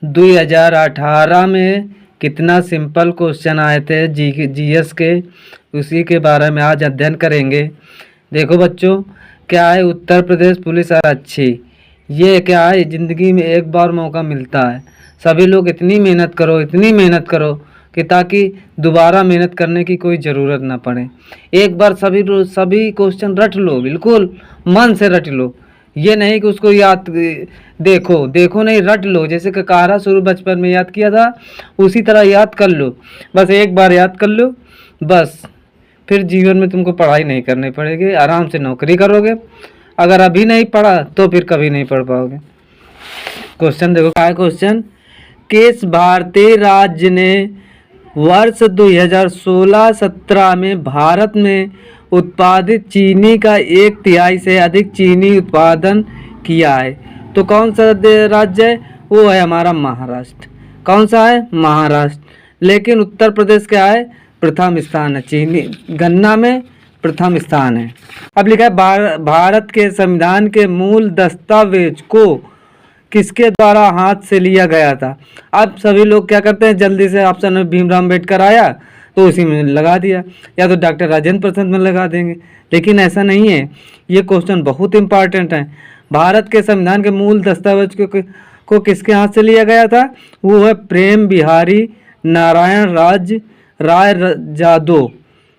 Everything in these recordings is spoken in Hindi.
2018 में कितना सिंपल क्वेश्चन आए थे जीएस के, उसी के बारे में आज अध्ययन करेंगे। देखो बच्चों, क्या है उत्तर प्रदेश पुलिस आरक्षी, ये क्या है, ज़िंदगी में एक बार मौका मिलता है। सभी लोग इतनी मेहनत करो कि ताकि दोबारा मेहनत करने की कोई ज़रूरत ना पड़े। एक बार सभी क्वेश्चन रट लो, बिल्कुल मन से रट लो। ये नहीं कि उसको याद देखो नहीं, रट लो। जैसे ककारा शुरू बचपन में याद किया था, उसी तरह याद कर लो। बस एक बार याद कर लो, बस फिर जीवन में तुमको पढ़ाई नहीं करनी पड़ेगी, आराम से नौकरी करोगे। अगर अभी नहीं पढ़ा तो फिर कभी नहीं पढ़ पाओगे। क्वेश्चन देखो, क्या है क्वेश्चन। किस भारतीय राज्य ने वर्ष 2016-17 में भारत में उत्पादित चीनी का 1/3 से अधिक चीनी उत्पादन किया है? तो कौन सा राज्य है? वो है हमारा महाराष्ट्र। कौन सा है? महाराष्ट्र। लेकिन उत्तर प्रदेश क्या है? प्रथम स्थान है, चीनी गन्ना में प्रथम स्थान है। अब लिखा है भारत के संविधान के मूल दस्तावेज को किसके द्वारा हाथ से लिया गया था? अब सभी लोग क्या करते हैं, जल्दी से ऑप्शन में भीमराव अम्बेडकर आया तो उसी में लगा दिया, या तो डॉक्टर राजेंद्र प्रसाद में लगा देंगे। लेकिन ऐसा नहीं है, ये क्वेश्चन बहुत इंपॉर्टेंट है। भारत के संविधान के मूल दस्तावेज को किसके हाथ से लिया गया था? वो है प्रेम बिहारी नारायण राय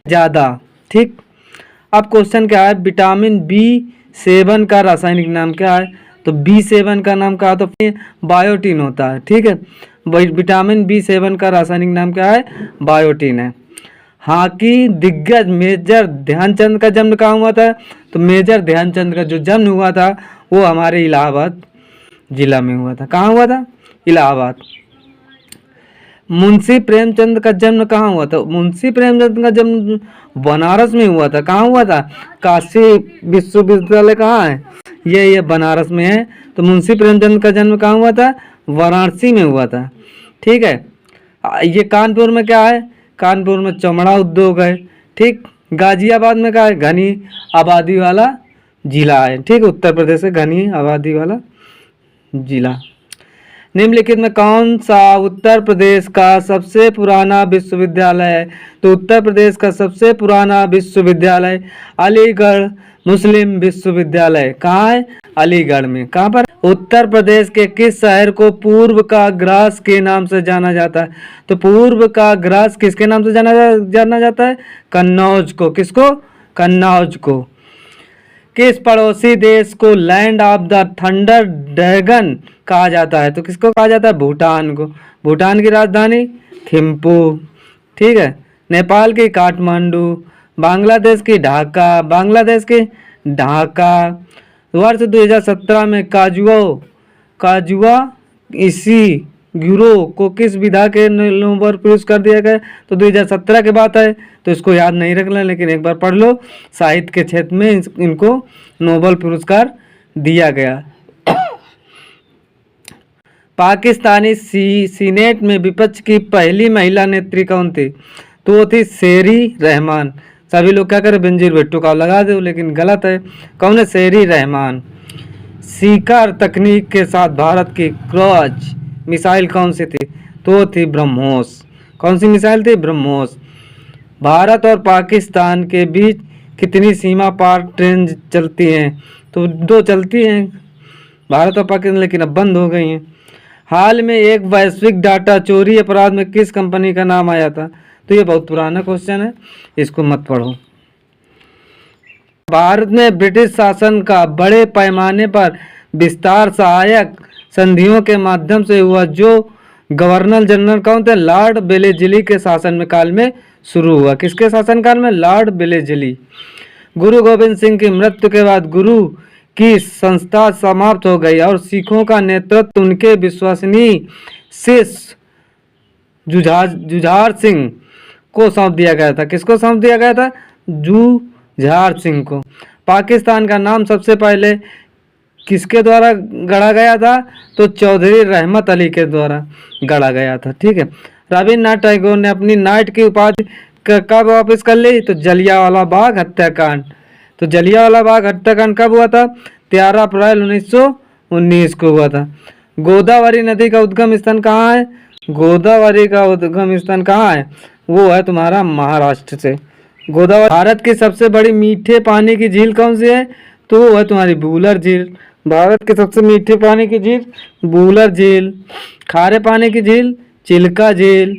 जादा। ठीक। अब क्वेश्चन क्या है, विटामिन B7 का रासायनिक नाम क्या है? तो B7 का नाम क्या होता है? बायोटीन होता है। ठीक है, विटामिन B7 का रासायनिक नाम क्या है? बायोटीन है। हॉकी दिग्गज मेजर ध्यानचंद का जन्म कहाँ हुआ था? तो मेजर ध्यानचंद का जो जन्म हुआ था वो हमारे इलाहाबाद जिला में हुआ था। कहाँ हुआ था? इलाहाबाद। मुंशी प्रेमचंद का जन्म कहाँ हुआ था? मुंशी प्रेमचंद का जन्म बनारस में हुआ था। कहाँ हुआ था? काशी विश्वविद्यालय कहाँ है? ये बनारस में है। तो मुंशी प्रेमचंद का जन्म कहाँ हुआ था? वाराणसी में हुआ था। ठीक है। ये कानपुर में क्या है? कानपुर में चमड़ा उद्योग है। ठीक। गाजियाबाद में क्या है? घनी आबादी वाला जिला है। ठीक, उत्तर प्रदेश से घनी आबादी वाला जिला। निम्नलिखित में कौन सा उत्तर प्रदेश का सबसे पुराना विश्वविद्यालय है? तो उत्तर प्रदेश का सबसे पुराना विश्वविद्यालय अलीगढ़ मुस्लिम विश्वविद्यालय। कहाँ है? अलीगढ़ में। कहाँ पर? उत्तर प्रदेश के किस शहर को पूर्व का ग्रास के नाम से जाना जाता है? तो पूर्व का ग्रास किसके नाम से जाना जाता है? कन्नौज को। किसको? कन्नौज को। किस पड़ोसी देश को land of the thunder dragon कहा जाता है? तो किसको कहा जाता है? भूटान को। भूटान की राजधानी थिम्पू। ठीक है। नेपाल की काठमांडू। बांग्लादेश की ढाका। वर्ष 2017 में काजुआ इसी गिरो को किस विधा के नोबेल पुरस्कार दिया गया? तो 2017 की बात है, तो इसको याद नहीं रखना, लेकिन एक बार पढ़ लो। साहित्य के क्षेत्र में इनको नोबेल पुरस्कार दिया गया। पाकिस्तानी सीनेट में विपक्ष की पहली महिला नेत्री कौन थी? तो वो थी शेरी रहमान। सभी लोग क्या करें, बेनजीर भुट्टो का लगा दो, लेकिन गलत है। कौन है? शेरी रहमान। सीकर तकनीक के साथ भारत की क्रॉस मिसाइल कौन सी थी? तो थी ब्रह्मोस। कौन सी मिसाइल थी? ब्रह्मोस। भारत और पाकिस्तान के बीच कितनी सीमा पार ट्रेन चलती हैं? तो 2 चलती हैं, भारत और पाकिस्तान, लेकिन अब बंद हो गई हैं। हाल में एक वैश्विक डाटा चोरी अपराध में किस कंपनी का नाम आया था? तो ये बहुत पुराना क्वेश्चन है, इसको मत पढ़ो। भारत में ब्रिटिश शासन का बड़े पैमाने पर विस्तार सहायक संधियों के माध्यम से हुआ, जो गवर्नर जनरल कौन थे? लॉर्ड वेलेस्ली के शासन काल में शुरू हुआ। किसके शासन काल में? Lord Wellesley. गुरु गोविंद सिंह की मृत्यु के बाद गुरु की संस्था समाप्त हो गई और सिखों का नेतृत्व उनके विश्वसनीय शिष्य जुझार सिंह को सौंप दिया गया था। किसको सौंप दिया गया था? जुझार सिंह को। पाकिस्तान का नाम सबसे पहले किसके द्वारा गढ़ा गया था? तो चौधरी रहमत अली के द्वारा गढ़ा गया था। ठीक है। रविन्द्रनाथ टैगोर ने अपनी नाइट की उपाधि कब वापस कर ली? तो जलियांवाला बाग हत्याकांड। तो जलियांवाला बाग हत्याकांड कब हुआ था? 13 अप्रैल 1919 को हुआ था। गोदावरी नदी का उद्गम स्थान कहाँ है? गोदावरी का उद्गम स्थान कहाँ है? वो है तुम्हारा महाराष्ट्र से। गोदावरी। भारत की सबसे बड़ी मीठे पानी की झील कौन सी है? तो वो है तुम्हारी बूलर झील। भारत की सबसे मीठे पानी की झील बूलर झील। खारे पानी की झील चिल्का झील।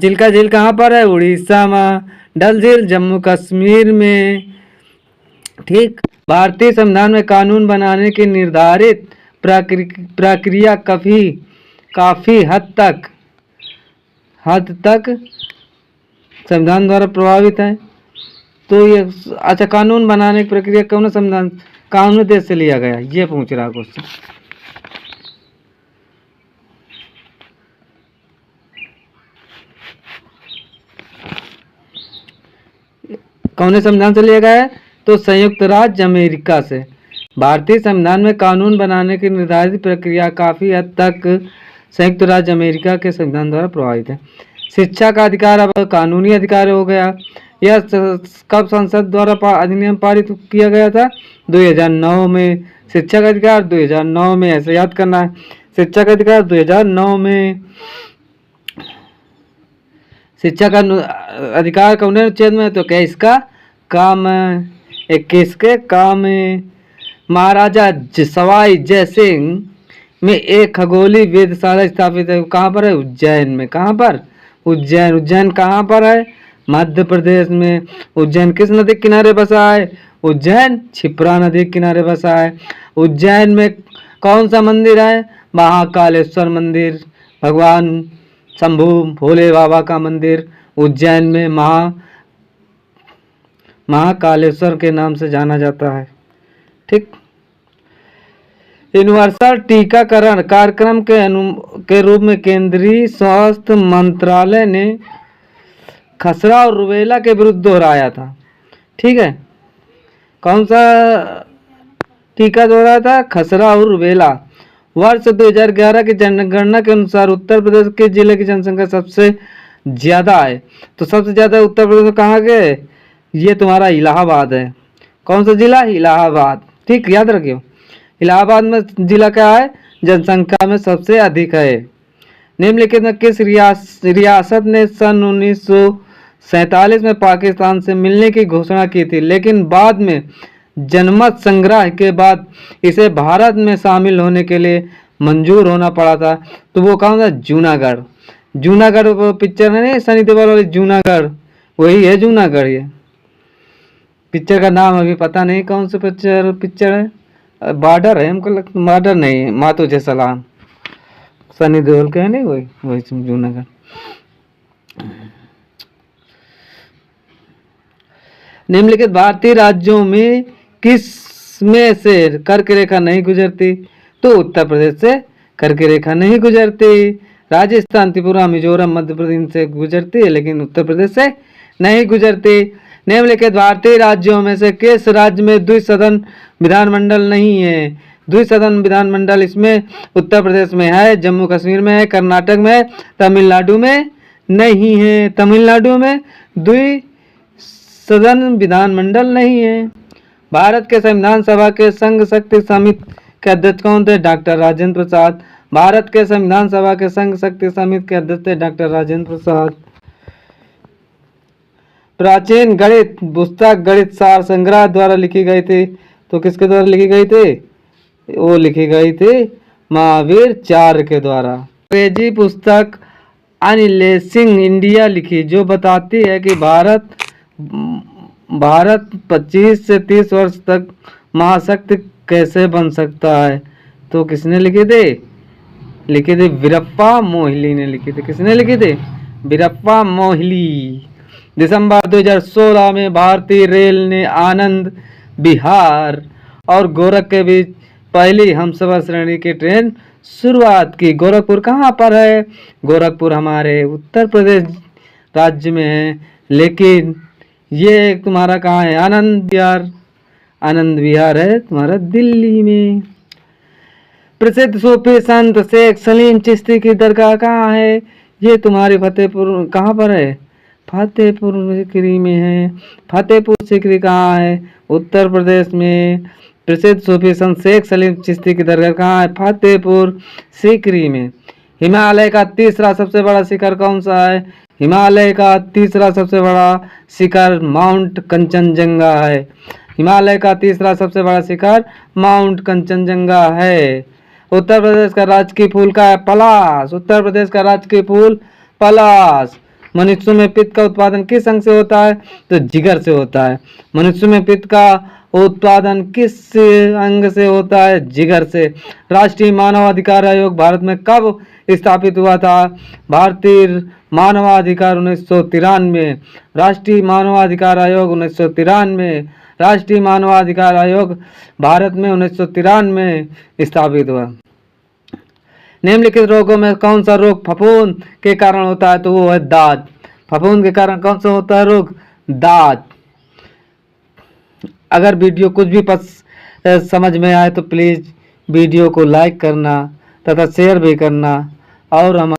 चिल्का झील कहाँ पर है? उड़ीसा में। डल झील जम्मू कश्मीर में। ठीक। भारतीय संविधान में कानून बनाने की निर्धारित प्रक्रिया काफी हद तक संविधान द्वारा प्रभावित है। तो ये अच्छा, कानून बनाने की प्रक्रिया कौन संविधान कानून देश से लिया गया, ये पूछ रहा क्वेश्चन। कौन संविधान से लिया गया है? तो संयुक्त राज्य अमेरिका से। भारतीय संविधान में कानून बनाने की निर्धारित प्रक्रिया काफी हद तक संयुक्त राज्य अमेरिका के संविधान द्वारा प्रभावित है। शिक्षा का अधिकार अब कानूनी अधिकार हो गया। यह कब संसद द्वारा अधिनियम पारित किया गया था? 2009 में। शिक्षा का अधिकार 2009 में, ऐसे याद करना है। शिक्षा का अधिकार 2009 में। शिक्षा का अधिकार कौन अनुच्छेद में? तो क्या इसका काम 21 के काम है। महाराजा सवाई जय सिंह में एक खगोलीय वेधशाला स्थापित है। कहाँ पर है? उज्जैन में। कहाँ पर? उज्जैन। उज्जैन कहाँ पर है? मध्य प्रदेश में। उज्जैन किस नदी के किनारे बसा है? उज्जैन क्षिप्रा नदी के किनारे बसा है। उज्जैन में कौन सा मंदिर है? महाकालेश्वर मंदिर। भगवान शंभू भोले बाबा का मंदिर उज्जैन में महाकालेश्वर के नाम से जाना जाता है। ठीक। यूनिवर्सल टीकाकरण कार्यक्रम के रूप में केंद्रीय स्वास्थ्य मंत्रालय ने खसरा और रूबेला के विरुद्ध दोहराया था। ठीक है, कौन सा टीका दोहराया था? खसरा और रूबेला। वर्ष 2011 की जनगणना के अनुसार उत्तर प्रदेश के जिले की जनसंख्या सबसे ज्यादा है। तो सबसे ज्यादा उत्तर प्रदेश में कहाँ के? ये तुम्हारा इलाहाबाद है। कौन सा जिला? इलाहाबाद। ठीक, याद रखियो। इलाहाबाद में जिला क्या है? जनसंख्या में सबसे अधिक है। निम्नलिखित में किस रियासत ने सन 1947 में पाकिस्तान से मिलने की घोषणा की थी, लेकिन बाद में जनमत संग्रह के बाद इसे भारत में शामिल होने के लिए मंजूर होना पड़ा था? तो वो कौन सा? जूनागढ़। जूनागढ़ पिक्चर है ना सनी देओल वाली, जूनागढ़, वही है जूनागढ़। ये पिक्चर का नाम अभी पता नहीं कौन सा पिक्चर है। बॉर्डर है हमको लगता, बॉर्डर नहीं, माँ तुझे सलाम, सनी देओल के है नहीं, वही जूनागढ़। निम्नलिखित भारतीय राज्यों में किस में से कर्क रेखा नहीं गुजरती? तो उत्तर प्रदेश से कर्क रेखा नहीं गुजरती। राजस्थान, त्रिपुरा, मिजोरम, मध्य प्रदेश से गुजरती है, लेकिन उत्तर प्रदेश से नहीं गुजरती। निम्नलिखित भारतीय राज्यों में से किस राज्य में द्विसदन विधानमंडल नहीं है? द्विसदन विधानमंडल इसमें उत्तर प्रदेश में है, जम्मू कश्मीर में है, कर्नाटक में है, तमिलनाडु में नहीं है। तमिलनाडु में द्विसदन विधानमंडल नहीं है। भारत के संविधान सभा के संघ शक्ति समिति के अध्यक्ष कौन थे? डॉक्टर राजेंद्र प्रसाद। भारत के संविधान सभा के संघ शक्ति समिति के अध्यक्ष थे डॉक्टर राजेंद्र प्रसाद। प्राचीन गणित पुस्तक गणित सार संग्रह द्वारा लिखी गई थी। तो किसके द्वारा लिखी गई थी? वो लिखी गई थी महावीराचार्य के द्वारा। अंग्रेजी पुस्तक अनलेसिंग इंडिया लिखी, जो बताती है कि भारत 25 से 30 वर्ष तक महाशक्ति कैसे बन सकता है। तो किसने लिखी थी? लिखी थी वीरप्पा मोइली ने लिखी थी। किसने लिखी थी? वीरप्पा मोइली। दिसंबर 2016 में भारतीय रेल ने आनंद विहार और गोरख के बीच पहली हमसफर श्रेणी की ट्रेन शुरुआत की। गोरखपुर कहाँ पर है? गोरखपुर हमारे उत्तर प्रदेश राज्य में है, लेकिन ये तुम्हारा कहाँ है? आनंद विहार। आनंद विहार है तुम्हारा दिल्ली में। प्रसिद्ध सूफी संत शेख सलीम चिश्ती की दरगाह कहाँ है? ये तुम्हारे फतेहपुर कहाँ पर है? फतेहपुर सीकरी में है। फतेहपुर सीकरी कहाँ है? उत्तर प्रदेश में। प्रसिद्ध सूफी संत शेख सलीम चिश्ती की दरगाह कहाँ है? फतेहपुर सीकरी में। हिमालय का तीसरा सबसे बड़ा शिखर कौन सा है? हिमालय का तीसरा सबसे बड़ा शिखर माउंट कंचनजंगा है। हिमालय का तीसरा सबसे बड़ा शिखर माउंट कंचनजंगा है। उत्तर प्रदेश का राजकीय फूल का है? पलाश। उत्तर प्रदेश का राजकीय फूल पलाश। मनुष्य में पित्त का उत्पादन किस अंग से होता है? तो जिगर से होता है। मनुष्य में पित्त का उत्पादन किस अंग से होता है? जिगर से। राष्ट्रीय मानवाधिकार आयोग भारत में कब स्थापित हुआ था? भारतीय मानवाधिकार 1993। राष्ट्रीय मानवाधिकार आयोग 1993। राष्ट्रीय मानवाधिकार आयोग भारत में 1993 स्थापित हुआ। निम्नलिखित रोगों में कौन सा रोग फफूंद के कारण होता है? तो वो है दाद। फफूंद के कारण कौन सा होता है रोग? दाद। अगर वीडियो कुछ भी समझ में आए तो प्लीज़ वीडियो को लाइक करना तथा शेयर भी करना और हम